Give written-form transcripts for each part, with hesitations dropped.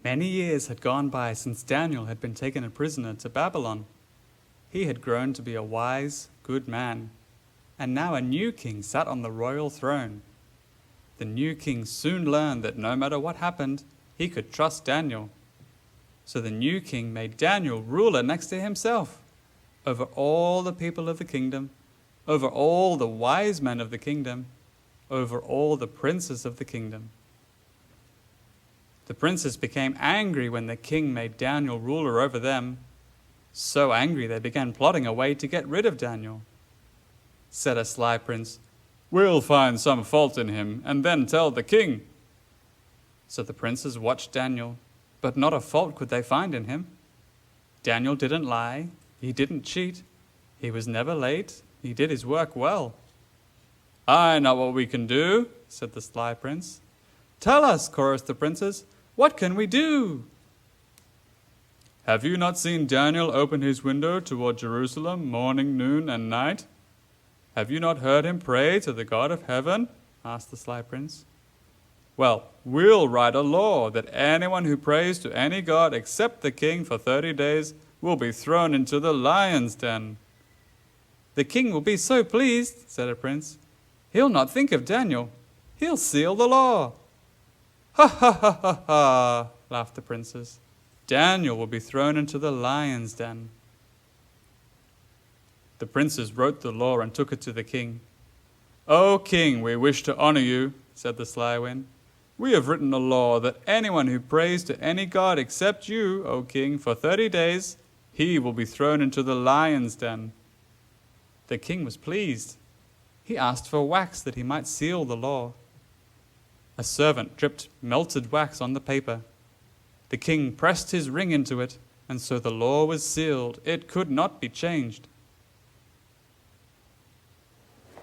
Many years had gone by since Daniel had been taken a prisoner to Babylon. He had grown to be a wise, good man, and now a new king sat on the royal throne. The new king soon learned that no matter what happened, he could trust Daniel. So the new king made Daniel ruler next to himself, over all the people of the kingdom, over all the wise men of the kingdom, over all the princes of the kingdom. The princes became angry when the king made Daniel ruler over them. So angry they began plotting a way to get rid of Daniel. Said a sly prince, "We'll find some fault in him and then tell the king." So the princes watched Daniel, but not a fault could they find in him. Daniel didn't lie, he didn't cheat, he was never late, he did his work well. "I know what we can do," said the sly prince. "Tell us," chorused the princes, "what can we do?" "Have you not seen Daniel open his window toward Jerusalem morning, noon, and night? Have you not heard him pray to the God of heaven?" asked the sly prince. "Well, we'll write a law that anyone who prays to any god except the king for 30 days will be thrown into the lion's den." "The king will be so pleased," said a prince. "He'll not think of Daniel. He'll seal the law." "Ha ha ha ha ha," laughed the princes. "Daniel will be thrown into the lion's den." The princes wrote the law and took it to the king. "O king, we wish to honor you," said the sly one. "We have written a law that anyone who prays to any god except you, O king, for 30 days, he will be thrown into the lion's den." The king was pleased. He asked for wax that he might seal the law. A servant dripped melted wax on the paper. The king pressed his ring into it, and so the law was sealed. It could not be changed.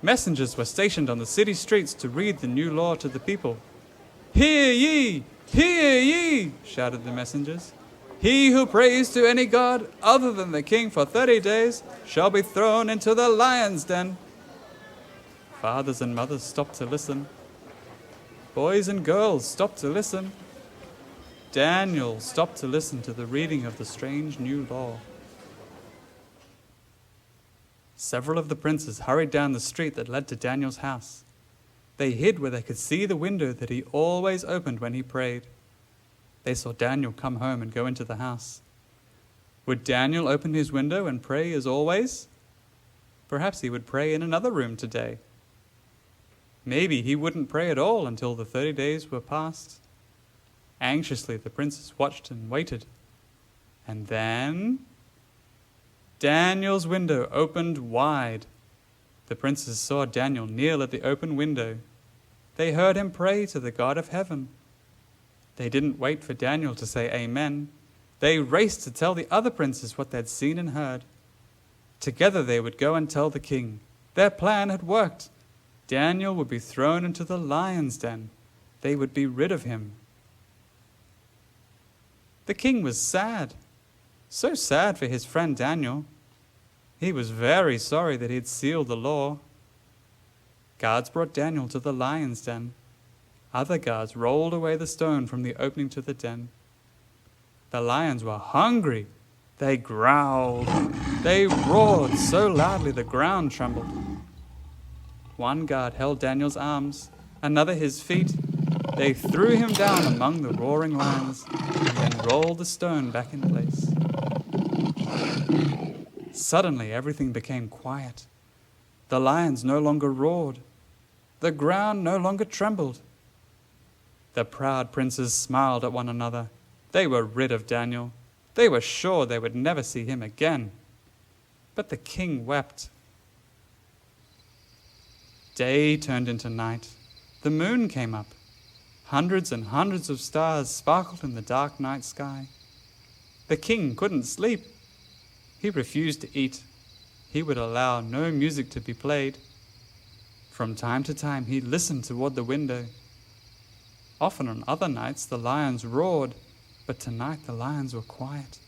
Messengers were stationed on the city streets to read the new law to the people. "Hear ye! Hear ye!" shouted the messengers. "He who prays to any god other than the king for 30 days shall be thrown into the lion's den." Fathers and mothers stopped to listen. Boys and girls stopped to listen. Daniel stopped to listen to the reading of the strange new law. Several of the princes hurried down the street that led to Daniel's house. They hid where they could see the window that he always opened when he prayed. They saw Daniel come home and go into the house. Would Daniel open his window and pray as always? Perhaps he would pray in another room today. Maybe he wouldn't pray at all until the 30 days were past. Anxiously, the princes watched and waited. And then Daniel's window opened wide. The princes saw Daniel kneel at the open window. They heard him pray to the God of heaven. They didn't wait for Daniel to say amen. They raced to tell the other princes what they'd seen and heard. Together they would go and tell the king. Their plan had worked. Daniel would be thrown into the lion's den. They would be rid of him. The king was sad. So sad for his friend Daniel. He was very sorry that he'd sealed the law. Guards brought Daniel to the lion's den. Other guards rolled away the stone from the opening to the den. The lions were hungry. They growled. They roared so loudly the ground trembled. One guard held Daniel's arms, another his feet. They threw him down among the roaring lions and then rolled the stone back in place. Suddenly everything became quiet. The lions no longer roared. The ground no longer trembled. The proud princes smiled at one another. They were rid of Daniel. They were sure they would never see him again. But the king wept. Day turned into night. The moon came up. Hundreds and hundreds of stars sparkled in the dark night sky. The king couldn't sleep. He refused to eat. He would allow no music to be played. From time to time he listened toward the window. Often on other nights the lions roared, but tonight the lions were quiet.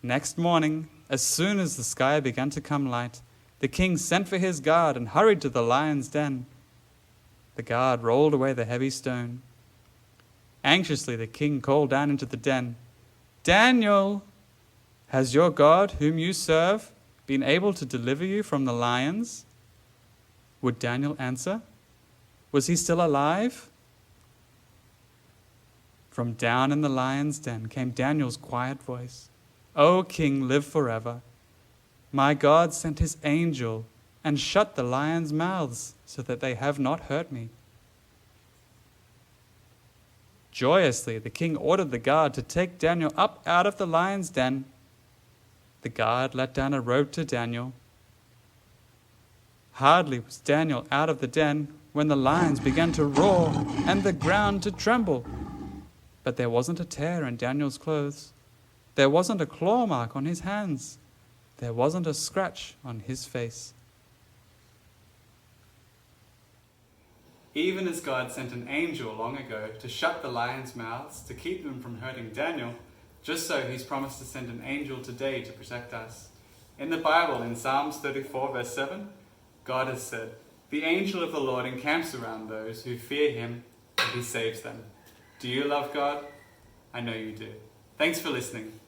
Next morning, as soon as the sky began to come light, the king sent for his guard and hurried to the lion's den. The guard rolled away the heavy stone. Anxiously the king called down into the den, "Daniel, has your God, whom you serve, been able to deliver you from the lions?" Would Daniel answer? Was he still alive? From down in the lion's den came Daniel's quiet voice. "O king, live forever. My God sent his angel and shut the lions' mouths so that they have not hurt me." Joyously, the king ordered the guard to take Daniel up out of the lion's den. The guard let down a rope to Daniel. Hardly was Daniel out of the den when the lions began to roar and the ground to tremble. But there wasn't a tear in Daniel's clothes. There wasn't a claw mark on his hands. There wasn't a scratch on his face. Even as God sent an angel long ago to shut the lions' mouths to keep them from hurting Daniel, just so he's promised to send an angel today to protect us. In the Bible, in Psalms 34 verse 7, God has said, "The angel of the Lord encamps around those who fear him and he saves them." Do you love God? I know you do. Thanks for listening.